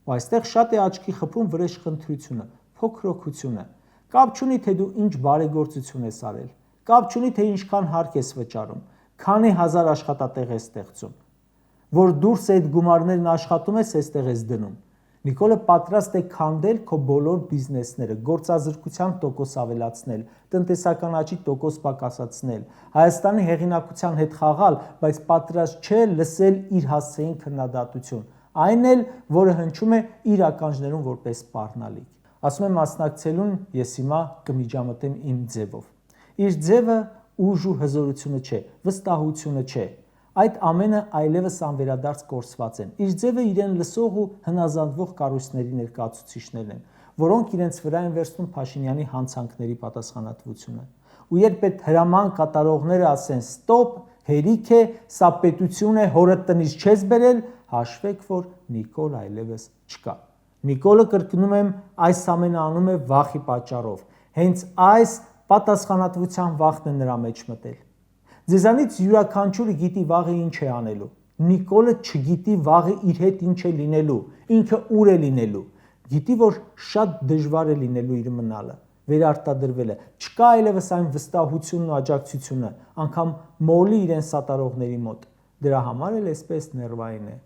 Ու այստեղ շատ է աչքի խփում վրեժխնդրությունը, փոքրօգությունը։ Կապ չունի, թե դու ինչ բարեգործություն ես արել, կապ չունի, թե ինչքան հարկ ես վճարում, քանի հազար աշխատատեղ ես ստեղծում, որ դուրս այդ գումարներն աշխատում ես, այստեղ ես դնում։ Նիկոլը պատրաստ է քանդել քո բոլոր բիզնեսները, գործազրկության տոկոս ավելացնել, տնտեսական աճի տոկոս պակասացնել, Հայաստանի հեղինակության հետ խաղալ, բայց պատրաստ չէ լսել իր հասցեին քննադատություն, այն էլ, որը հնչում է իր ականջներում որպես սպառնալիք։ Ասում եմ մասնակցելուն ես հիմա կմիջամտեմ իմ ձևով։ Իր ձևը ուժ ու հզորությունը չէ, վստահությունը չէ։ Այդ ամենը այլևս անվերադարձ կորսված են։ Իր ձևը իրեն լսող ու հնազանդվող կառույցների ներկայացուցիչներն են, որոնք իրենց վրա են վերցնում Փաշինյանի հանցանքների պատասխանատվությունը։ Ու երբ այդ հրաման կատարողները ասեն ստոպ, հերիք է, սա պետություն է, հորդ տնից չես բերել, հաշվեք, որ Նիկոլ այլևս չկա։ Նիկոլը, կրկնում եմ, այս ամենը անում է վախի պատճառով։ Հենց այս պատասխանատվության վախն է նրա մեջ մտել։ Ձեզանից յուրաքանչյուրը գիտի վաղը ինչ է անելու։ Նիկոլը չգիտի վաղը իր հետ ինչ է լինելու, ինքը ուր է լինելու։ Գիտի, որ շատ դժվար է լինելու իր մնալը, վերարտադրվելը։ Չկա այլևս այն վստահությունն ու աջակցությունը, անգամ մոլի իրեն սատարողների մոտ։ Դրա համար էլ այսպես ներվային է։